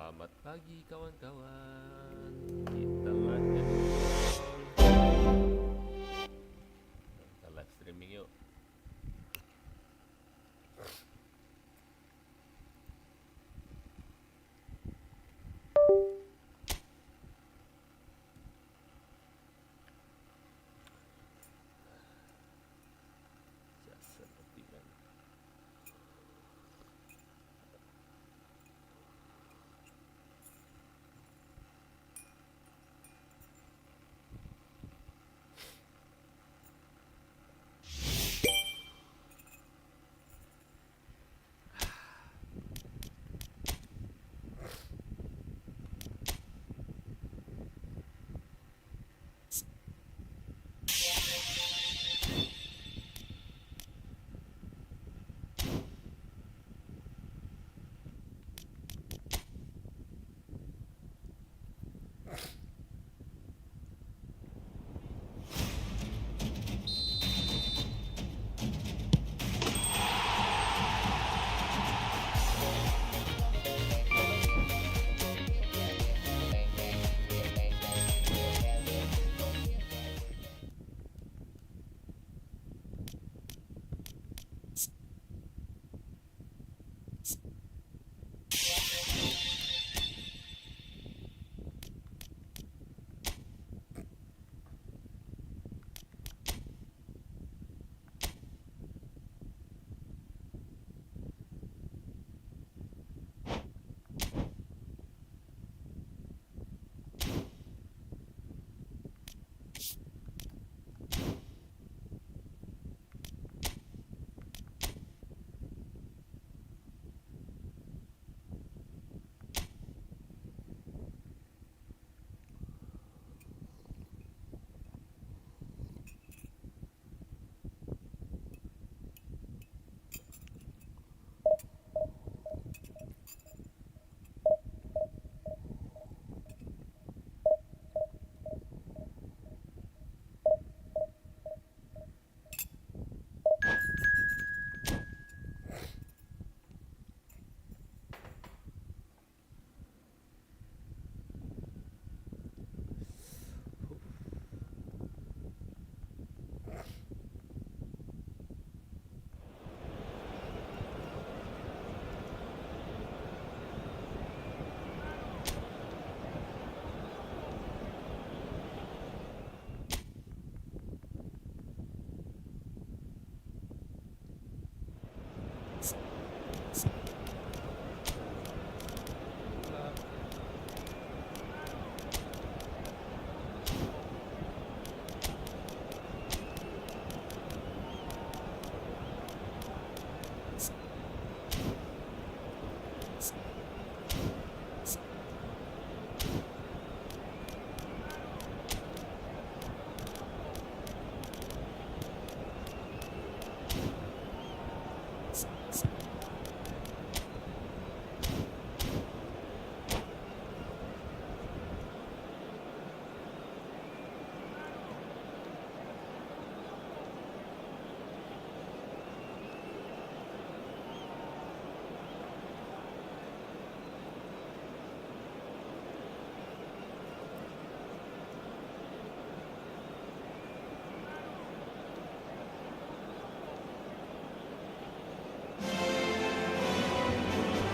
Selamat pagi kawan-kawan. Kita lanjut. Kita live streaming yuk. Jasa kepingan.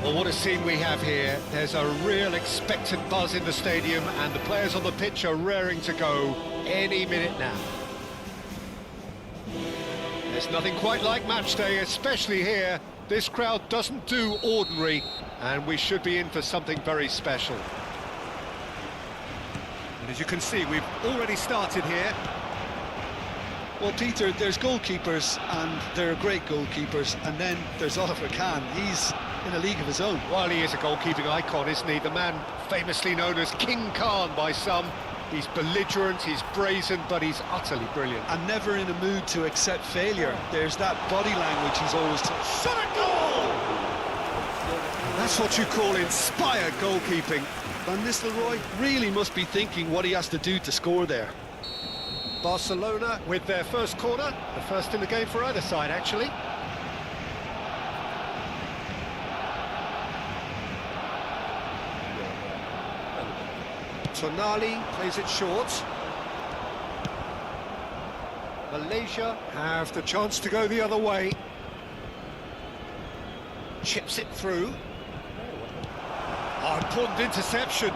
Well, what a scene we have here. There's a real expectant buzz in the stadium and the players on the pitch are raring to go any minute now. There's nothing quite like match day, especially here. This crowd doesn't do ordinary, and we should be in for something very special. And as you can see, we've already started here. Well, Peter, there's goalkeepers, and they're great goalkeepers, and then there's Oliver Kahn. He's in a league of his own. Well, he is a goalkeeping icon, isn't he? The man famously known as King Khan by some. He's belligerent, he's brazen, but he's utterly brilliant. And never in a mood to accept failure. There's that body language he's always... Shot a goal! That's what you call inspired goalkeeping. Van Nistelrooy really must be thinking what he has to do to score there. Barcelona with their first corner, the first in the game for either side, actually. Tonali plays it short. Malaysia have the chance to go the other way. Chips it through. Oh, important interception.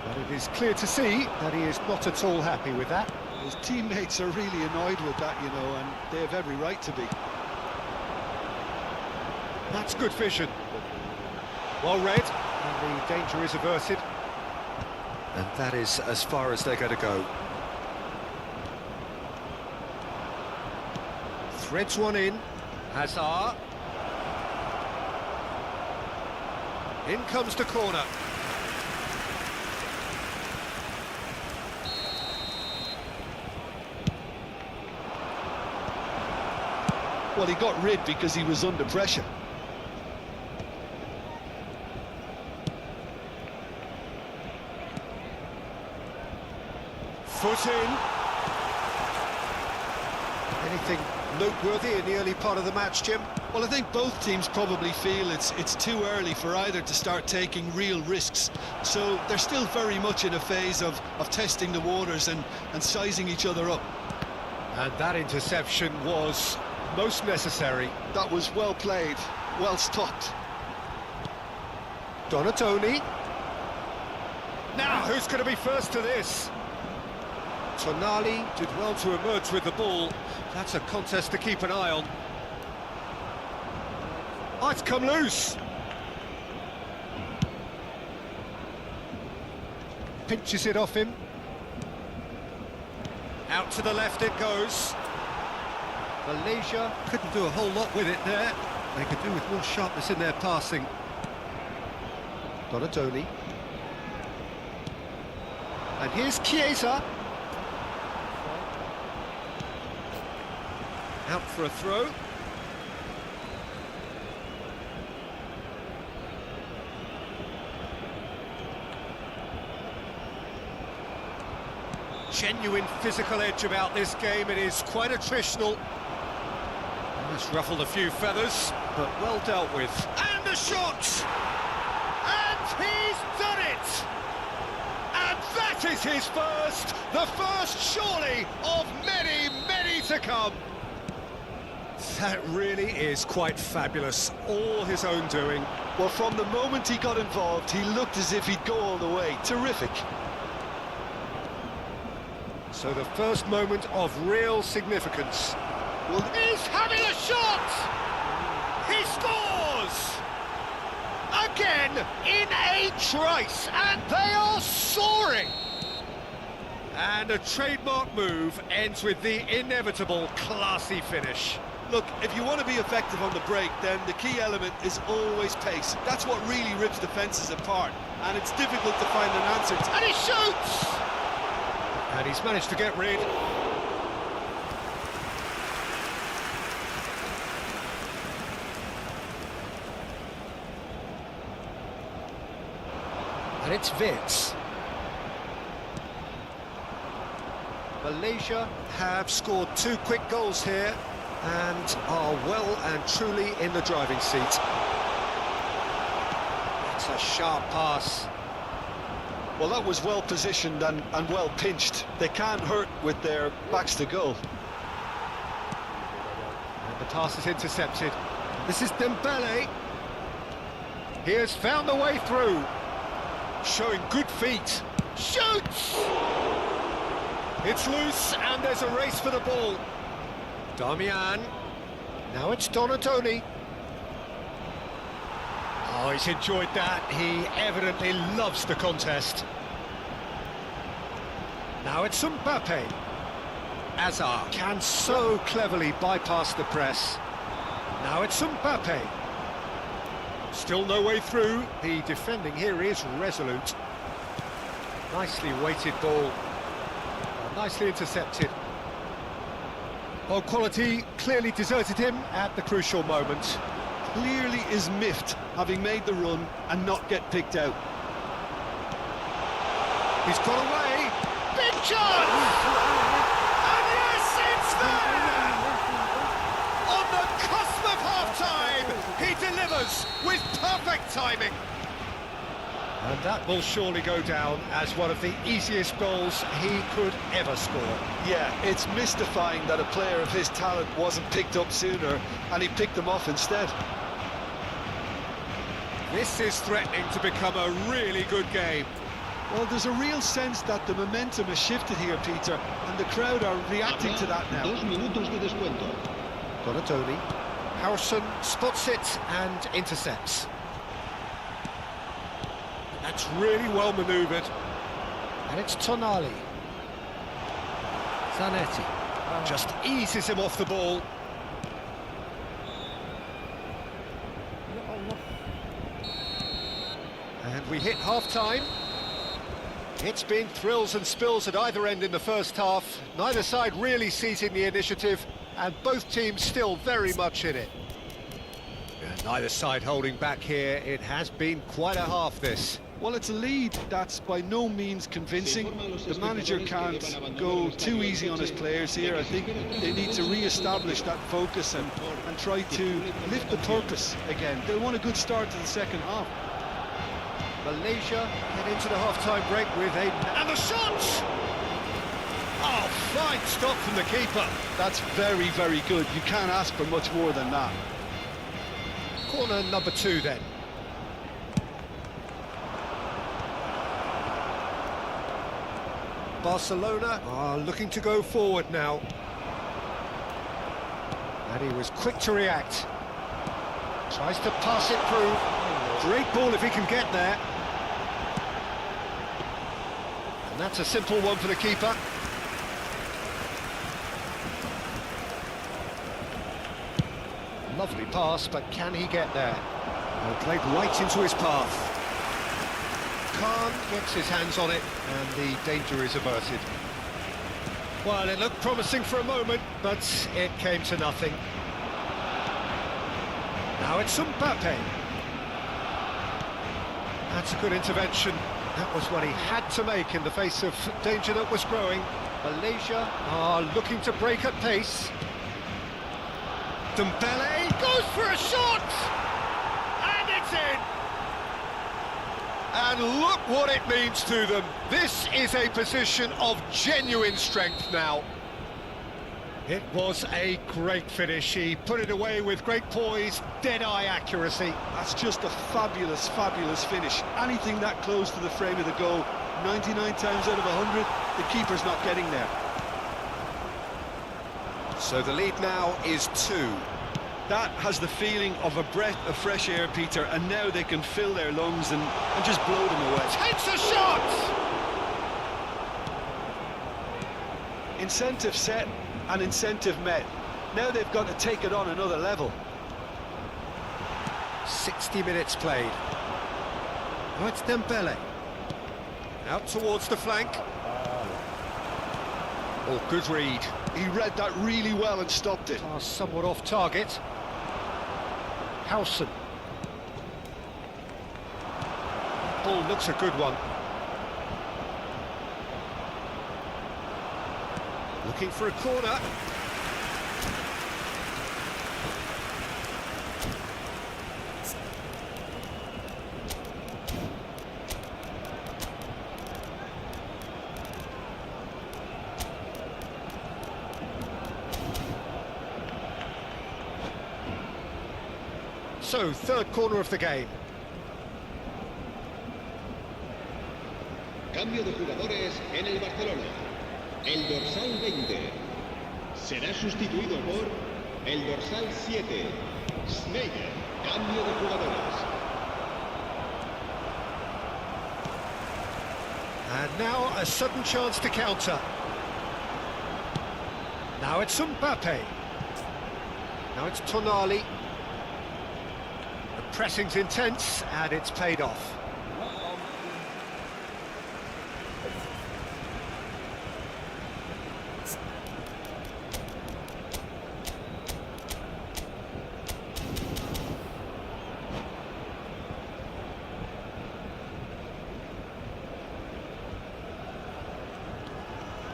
But it is clear to see that he is not at all happy with that. His teammates are really annoyed with that, you know, and they have every right to be. That's good vision. Well read, and the danger is averted. And that is as far as they're going to go. Threads one in. Hazard. In comes the corner. Well, he got rid because he was under pressure. Foot in. Anything noteworthy in the early part of the match, Jim? Well, I think both teams probably feel it's too early for either to start taking real risks. So they're still very much in a phase of testing the waters and sizing each other up. And that interception was most necessary. That was well played, well stopped. Donatoni. Now, who's going to be first to this? Tonali did well to emerge with the ball. That's a contest to keep an eye on. Oh, it's come loose. Pinches it off him. Out to the left it goes. Malaysia couldn't do a whole lot with it there. They could do with more sharpness in their passing. Donatoni. And here's Chiesa. Out for a throw. Genuine physical edge about this game. It is quite attritional. It's ruffled a few feathers, but well dealt with. And the shot! And he's done it! And that is his first! The first, surely, of many, many to come! That really is quite fabulous. All his own doing. Well, from the moment he got involved, he looked as if he'd go all the way. Terrific. So the first moment of real significance. Well, he's having a shot! He scores! Again, in a trice, and they are soaring! And a trademark move ends with the inevitable classy finish. Look, if you want to be effective on the break, then the key element is always pace. That's what really rips defences apart, and it's difficult to find an answer. And he shoots! And he's managed to get rid. And it's Vitz. Malaysia have scored 2 quick goals here and are well and truly in the driving seat. It's a sharp pass. Well, that was well positioned and well pinched. They can't hurt with their backs to goal. And the pass is intercepted. This is Dembele. He has found the way through. Showing good feet. Shoots! It's loose and there's a race for the ball. Damian. Now it's Donatoni. Oh, he's enjoyed that. He evidently loves the contest. Now it's Mbappe. Hazard can so cleverly bypass the press. Now it's Mbappe. Still no way through. The defending here is resolute. Nicely weighted ball. Nicely intercepted. Well, quality clearly deserted him at the crucial moment. Clearly is miffed, having made the run and not get picked out. He's got away. Big chance! And yes, it's there! On the cusp of half-time, he delivers with perfect timing. And that will surely go down as one of the easiest goals he could ever score. Yeah, it's mystifying that a player of his talent wasn't picked up sooner, and he picked them off instead. This is threatening to become a really good game. Well, there's a real sense that the momentum has shifted here, Peter, and the crowd are reacting to that now. 2 minutos de descuento. Donatoni. Harrison spots it and intercepts. That's really well manoeuvred. And it's Tonali. Zanetti. Just eases him off the ball. And we hit half-time. It's been thrills and spills at either end in the first half. Neither side really seizing the initiative, and both teams still very much in it. And neither side holding back here. It has been quite a half, this. Well, it's a lead that's by no means convincing. The manager can't go too easy on his players here. I think they need to re-establish that focus and try to lift the purpose again. They'll want a good start to the second half. Malaysia get into the half-time break with a... And the shot! Oh, fine stop from the keeper. That's very, very good. You can't ask for much more than that. Corner number 2 then. Barcelona are looking to go forward now. And he was quick to react. Tries to pass it through. Great ball if he can get there. And that's a simple one for the keeper. Lovely pass, but can he get there? Well, played right into his path. Khan gets his hands on it, and the danger is averted. Well, it looked promising for a moment, but it came to nothing. Now it's Mbappe. That's a good intervention. That was what he had to make in the face of danger that was growing. Malaysia are looking to break at pace. Dembele goes for a shot! And it's in! And look what it means to them. This is a position of genuine strength now. It was a great finish. He put it away with great poise, dead-eye accuracy. That's just a fabulous, fabulous finish. Anything that close to the frame of the goal, 99 times out of 100, the keeper's not getting there. So the lead now is 2. That has the feeling of a breath of fresh air, Peter, and now they can fill their lungs and just blow them away. Takes a shot! Incentive set and incentive met. Now they've got to take it on another level. 60 minutes played. Now it's Dembele. Out towards the flank. Oh, good read. He read that really well and stopped it. Pass somewhat off target. Howson. Ball looks a good one. Looking for a corner. So, third corner of the game. Cambio de jugadores en el Barcelona. El dorsal 20 será sustituido por el dorsal 7. Schneider. Cambio de jugadores. And now a sudden chance to counter. Now it's Mbappe. Now it's Tonali. The pressing's intense and it's paid off.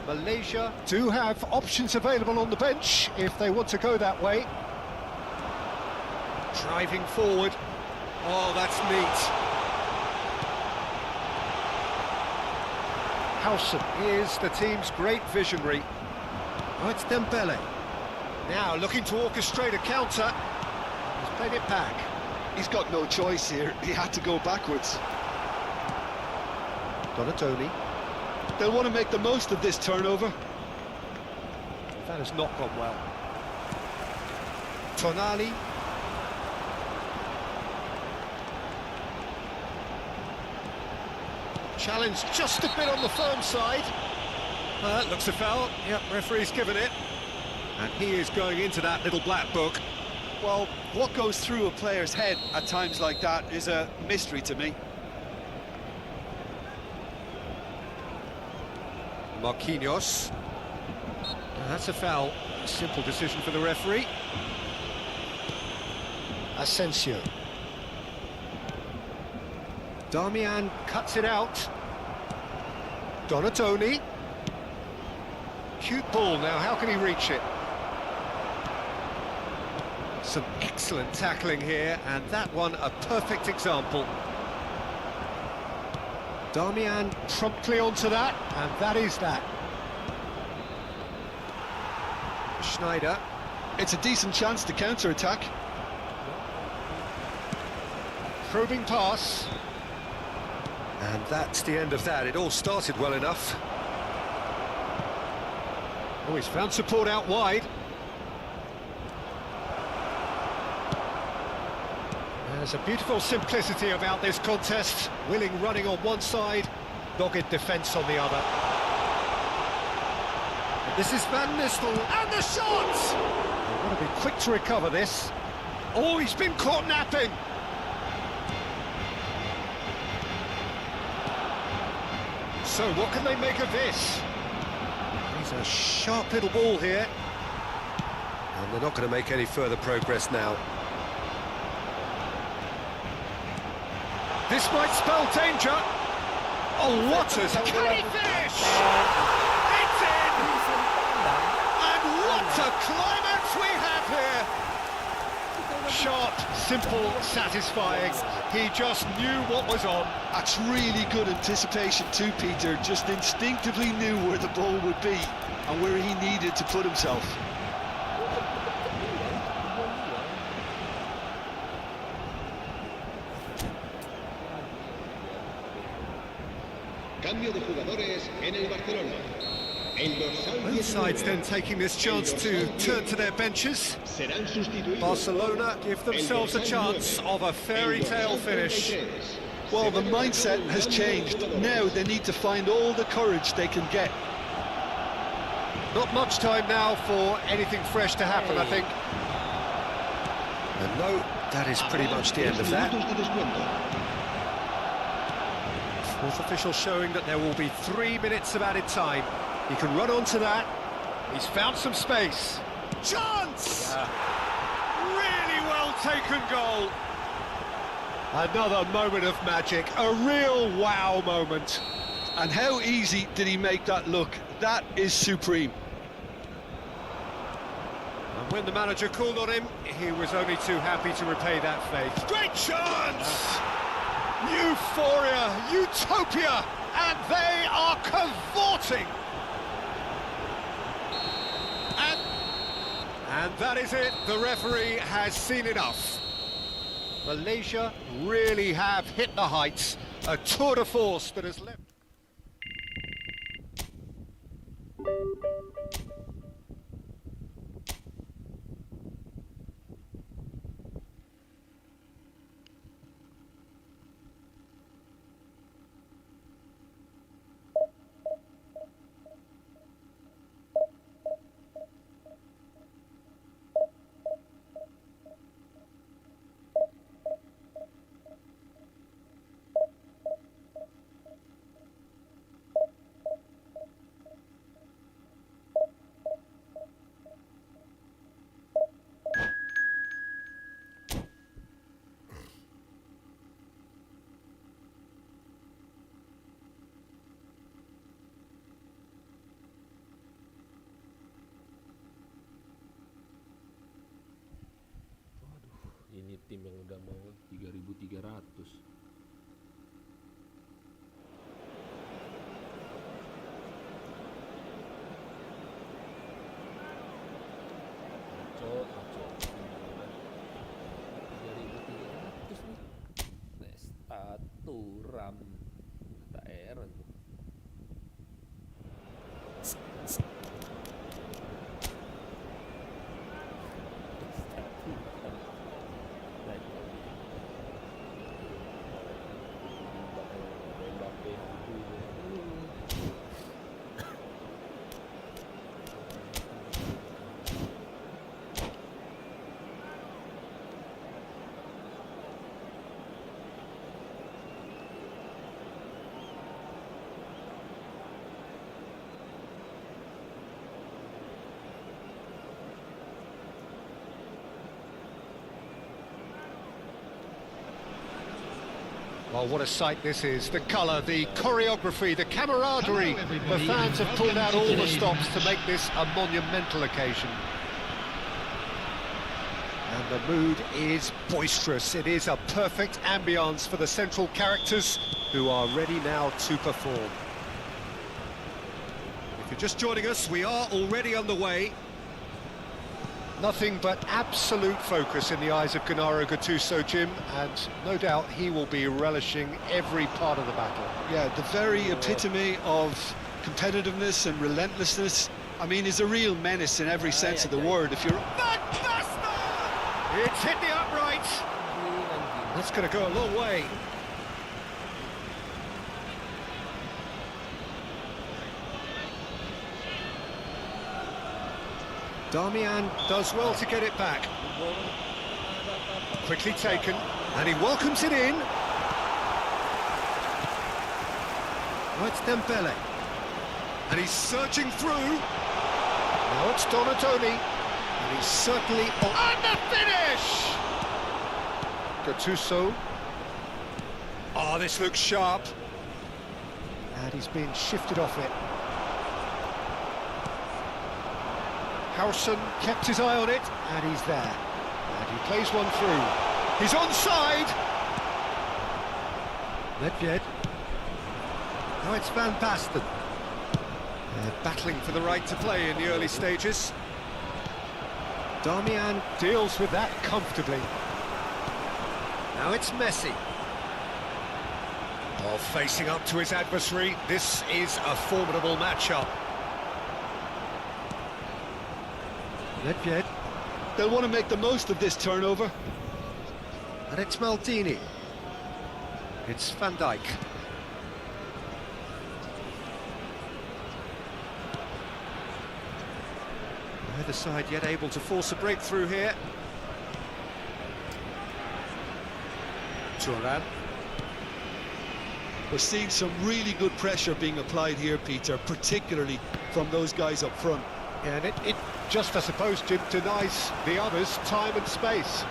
Malaysia do have options available on the bench if they want to go that way. Driving forward. Oh, that's neat. Howson is the team's great visionary. Oh, it's Dembele. Now looking to orchestrate a counter. He's played it back. He's got no choice here. He had to go backwards. Donatoni. They'll want to make the most of this turnover. That has not gone well. Tonali. Challenge just a bit on the firm side. Looks a foul. Yep, referee's given it. And he is going into that little black book. Well, what goes through a player's head at times like that is a mystery to me. Marquinhos. That's a foul. A simple decision for the referee. Asensio. Darmian cuts it out. Donatoni. Cute ball now, how can he reach it? Some excellent tackling here, and that one a perfect example. Darmian promptly onto that, and that is that. Schneider. It's a decent chance to counter-attack. Probing pass. And that's the end of that. It all started well enough. Oh, he's found support out wide. There's a beautiful simplicity about this contest. Willing running on one side, dogged defence on the other. And this is Van Nistel, and the shot! They've got to be quick to recover this. Oh, he's been caught napping. So what can they make of this? He's a sharp little ball here. And they're not going to make any further progress now. This might spell danger. Oh, what has... Can he finish? It's in! And what a climax we have here! Sharp, simple, satisfying. He just knew what was on. That's really good anticipation too, Peter. Just instinctively knew where the ball would be and where he needed to put himself. Cambio de jugadores en el Barcelona. El dorsal Both sides then taking this chance to turn to their benches. serán sustituidos. Barcelona give themselves a chance of a fairy tale finish. Well, the mindset has changed. Now they need to find all the courage they can get. Not much time now for anything fresh to happen, I think. And no, that is pretty much the end of that. Fourth official showing that there will be 3 minutes of added time. He can run onto that. He's found some space. Chance! Really well taken goal. Another moment of magic, a real wow moment. And how easy did he make that look? That is supreme. And when the manager called on him, he was only too happy to repay that faith. Great chance! Euphoria, utopia, and they are cavorting. And that is it, the referee has seen enough. Malaysia really have hit the heights, a tour de force that has left. Ini tim yang udah mau 3.300. Ram tak heran tuh. Well, what a sight this is. The colour, the choreography, the camaraderie. The fans have pulled out all the stops to make this a monumental occasion. And the mood is boisterous. It is a perfect ambience for the central characters who are ready now to perform. If you're just joining us, we are already underway. Nothing but absolute focus in the eyes of Gennaro Gattuso, Jim, and no doubt he will be relishing every part of the battle. Yeah, the very epitome of competitiveness and relentlessness. I mean, he's a real menace in every sense of the word. If you're... It's hit the upright. That's going to go a long way. Darmian does well to get it back. Quickly taken, and he welcomes it in. Now it's Dembele. And he's searching through. Now it's Donatoni. And he's certainly on the finish! Gattuso. Oh, this looks sharp. And he's being shifted off it. Harrison kept his eye on it, and he's there. And he plays one through. He's onside! Nedved. Now it's Van Basten. They're battling for the right to play in the early stages. Darmian deals with that comfortably. Now it's Messi. While facing up to his adversary, this is a formidable matchup. Nedved. They'll want to make the most of this turnover. And it's Maldini. It's Van Dijk. Neither side yet able to force a breakthrough here. Turan. We're seeing some really good pressure being applied here, Peter, particularly from those guys up front. Yeah, and it just, I suppose, Jim, denies the others time and space.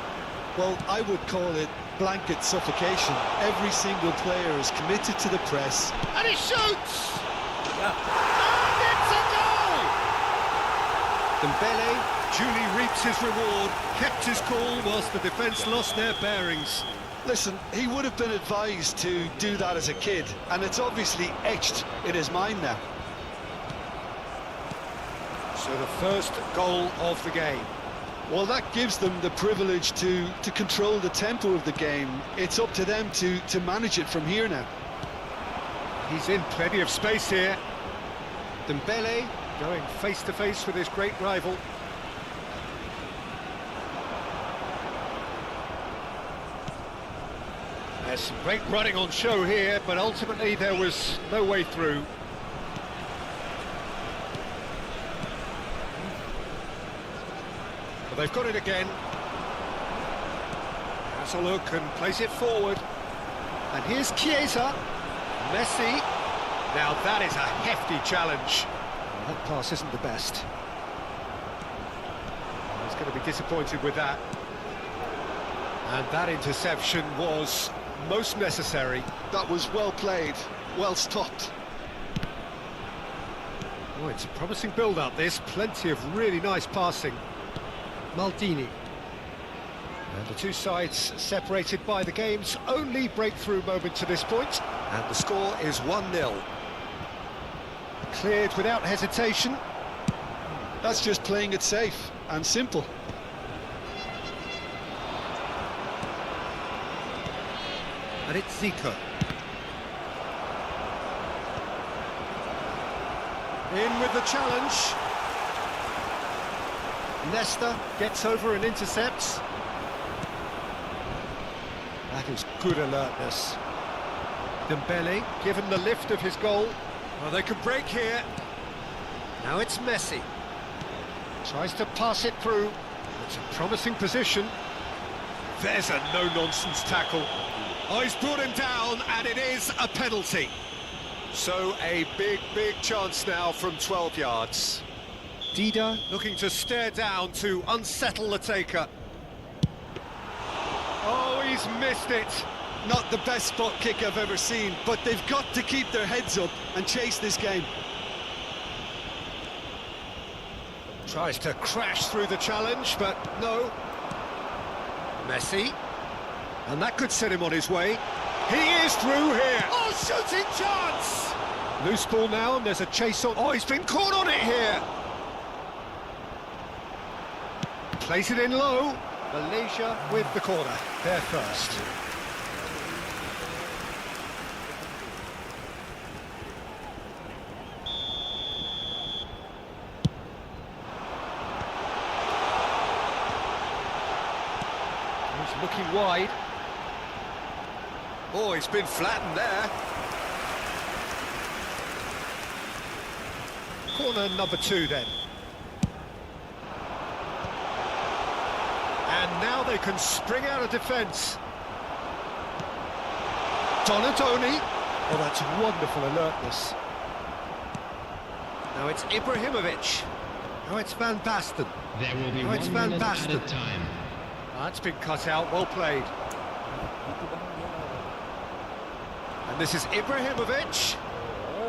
Well, I would call it blanket suffocation. Every single player is committed to the press. And he shoots! Yeah. And it's a goal! Dembele duly reaps his reward, kept his cool whilst the defence lost their bearings. Listen, he would have been advised to do that as a kid, and it's obviously etched in his mind now. So the first goal of the game. Well, that gives them the privilege to control the tempo of the game. It's up to them to manage it from here now. He's in plenty of space here. Dembele going face-to-face with his great rival. There's some great running on show here, but ultimately there was no way through. But they've got it again. Has a look and plays it forward. And here's Chiesa. Messi. Now that is a hefty challenge. Well, that pass isn't the best. He's going to be disappointed with that. And that interception was most necessary. That was well played, well stopped. Oh, it's a promising build-up, this. Plenty of really nice passing. Maldini. And the two sides separated by the game's only breakthrough moment to this point. And the score is 1-0. Cleared without hesitation. That's just playing it safe and simple. And it's Zico. In with the challenge. Leicester gets over and intercepts. That is good alertness. Dembele given the lift of his goal. Well, they could break here. Now it's Messi. Tries to pass it through. It's a promising position. There's a no-nonsense tackle. Oh, he's brought him down, and it is a penalty. So a big chance now from 12 yards. Dida looking to stare down to unsettle the taker. Oh, he's missed it. Not the best spot kick I've ever seen, but they've got to keep their heads up and chase this game. Tries to crash through the challenge, but no. Messi. And that could set him on his way. He is through here. Oh, shooting chance! Loose ball now, and there's a chase on. Oh, he's been caught on it here. Plays it in low. Malaysia with the corner. They're first. He's looking wide. Oh, he's been flattened there. Corner number 2 then. And now they can spring out of defence. Donadoni. Oh, that's wonderful alertness. Now it's Ibrahimovic. Now it's Van Basten. There will be Now it's 1 Van minute Basten. added time. That's been cut out, well played. And this is Ibrahimovic.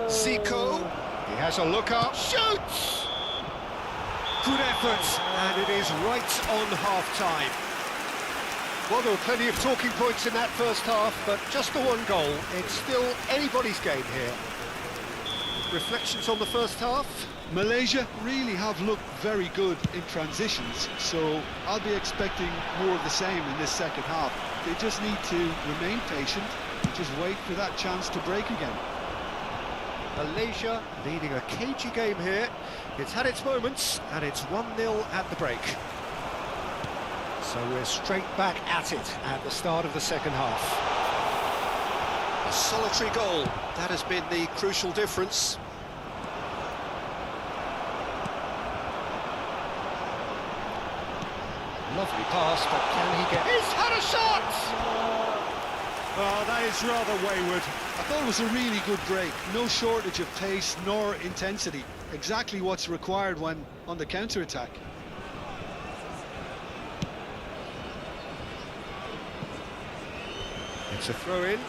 Zico. He has a look up. Shoots! Good effort, and it is right on half-time. Well, there were plenty of talking points in that first half, but just the one goal. It's still anybody's game here. Reflections on the first half? Malaysia really have looked very good in transitions, so I'll be expecting more of the same in this second half. They just need to remain patient and just wait for that chance to break again. Malaysia leading a cagey game here. It's had its moments, and it's 1-0 at the break. So we're straight back at it at the start of the second half. A solitary goal, that has been the crucial difference. Lovely pass, but can he get... He's had a shot! Oh, that is rather wayward. I thought it was a really good break. No shortage of pace nor intensity. Exactly what's required when on the counter-attack. It's a throw-in.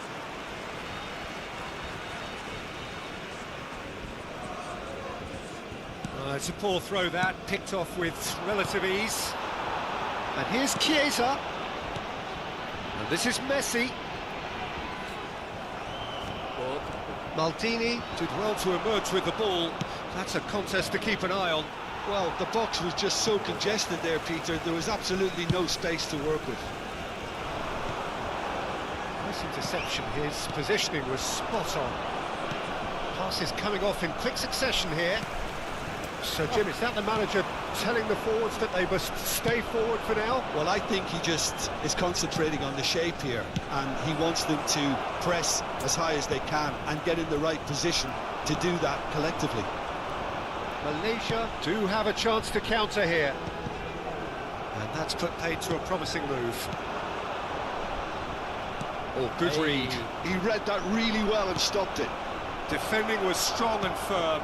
It's a poor throw that, picked off with relative ease. And here's Chiesa. And this is Messi. Maldini did well to emerge with the ball. That's a contest to keep an eye on. Well, the box was just so congested there, Peter. There was absolutely no space to work with. Nice interception. His positioning was spot on. Passes coming off in quick succession here. So, Jim, is that the manager telling the forwards that they must stay forward for now? Well, I think he just is concentrating on the shape here, and he wants them to press as high as they can and get in the right position to do that collectively. Malaysia do have a chance to counter here. And that's put paid to a promising move. Oh, good read. He read that really well and stopped it. Defending was strong and firm.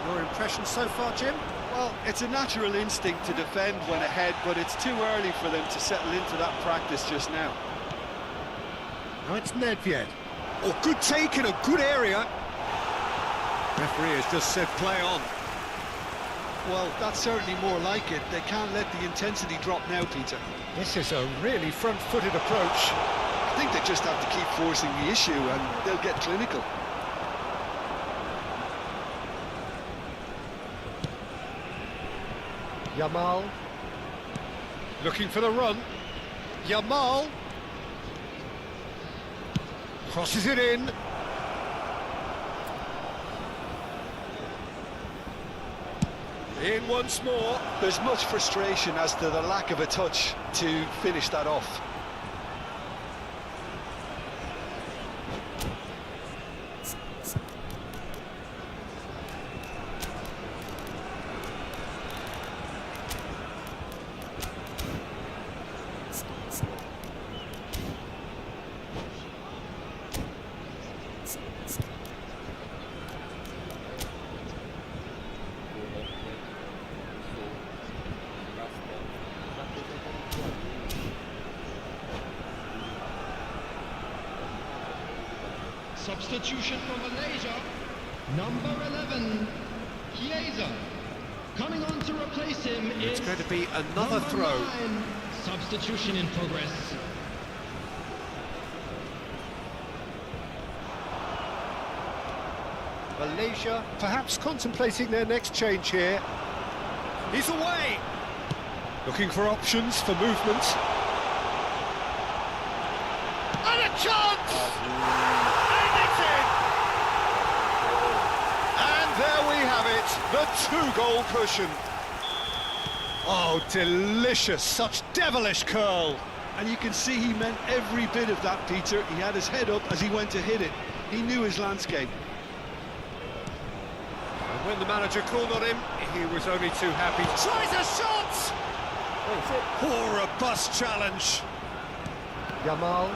Your impression so far, Jim? Well, it's a natural instinct to defend when ahead, but it's too early for them to settle into that practice just now. Now it's Nedved. Oh, good take in a good area. Referee has just said play on. Well, that's certainly more like it. They can't let the intensity drop now, Peter. This is a really front-footed approach. I think they just have to keep forcing the issue and they'll get clinical. Yamal looking for the run. Yamal crosses it in. In once more. There's much frustration as to the lack of a touch to finish that off. Substitution for Malaysia, number 11, Chiesa. Coming on to replace him It's is going to be another number throw. 9. Substitution in progress. Malaysia perhaps contemplating their next change here. He's away. Looking for options for movement. And a chance! And it's in! And there we have it, the two-goal cushion. Oh, delicious, such devilish curl. And you can see he meant every bit of that, Peter. He had his head up as he went to hit it. He knew his landscape. And when the manager called on him, he was only too happy. Tries a shot! Poor robust challenge. Yamal,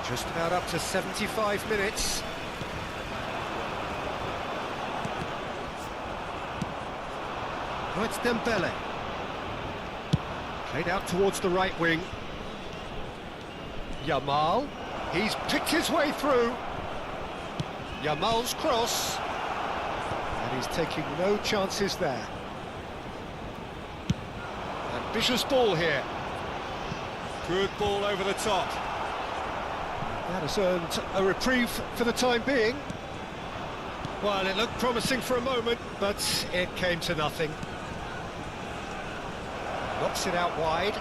just about up to 75 minutes. Oh, it's Dembele. Played out towards the right wing. Yamal, he's picked his way through. Yamal's cross. And he's taking no chances there. Ambitious ball here. Good ball over the top. That has earned a reprieve for the time being. Well, it looked promising for a moment, but it came to nothing. Knocks it out wide.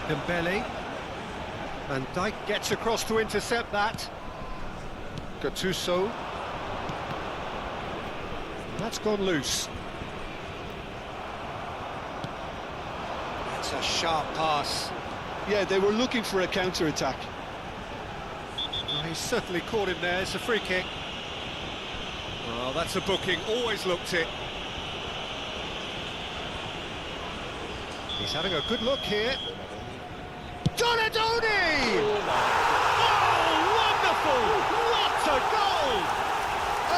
Dembele. Van Dijk gets across to intercept that. Gattuso. That's gone loose. That's a sharp pass. Yeah, they were looking for a counter-attack. Oh, he's certainly caught him there. It's a free kick. Well, that's a booking. Always looked it. He's having a good look here. Donadoni! Oh, wonderful! What a goal!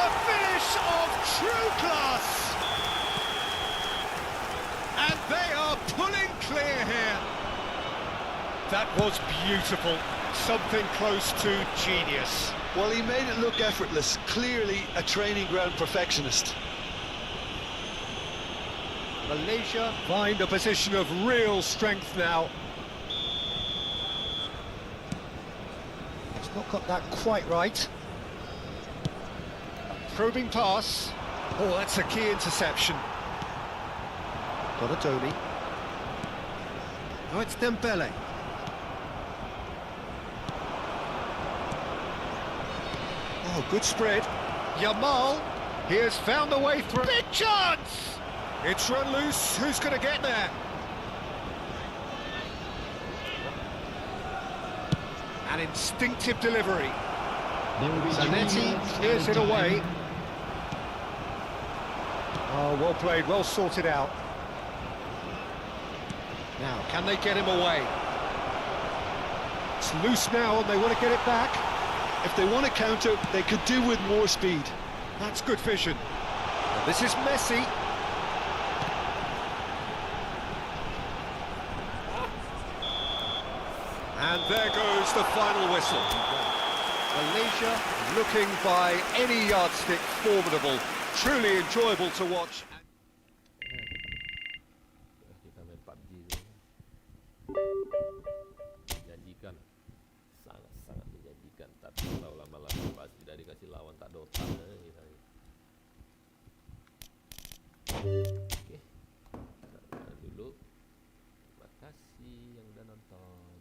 A finish of true class! And they are pulling clear here. That was beautiful. Something close to genius. Well, he made it look effortless. Clearly a training ground perfectionist. Malaysia find a position of real strength now. He's not got that quite right. Probing pass. Oh, that's a key interception. Donadoni. Oh, it's Dembele. Oh, good spread. Yamal, he has found a way through. Big chance! It's run loose. Who's going to get there? An instinctive delivery. Zanetti clears it away. Oh, well played, well sorted out. Now, can they get him away? It's loose now and they want to get it back. If they want to counter, they could do with more speed. That's good vision. Well, this is Messi. And there goes the final whistle. Malaysia looking by any yardstick formidable. Truly enjoyable to watch. Kita main PUBG tu menjanjikan, sangat-sangat menjanjikan, tapi kalau lama-lama pas tidak dikasih lawan tak Dota kita. Oke, dulu. Terima kasih yang udah nonton.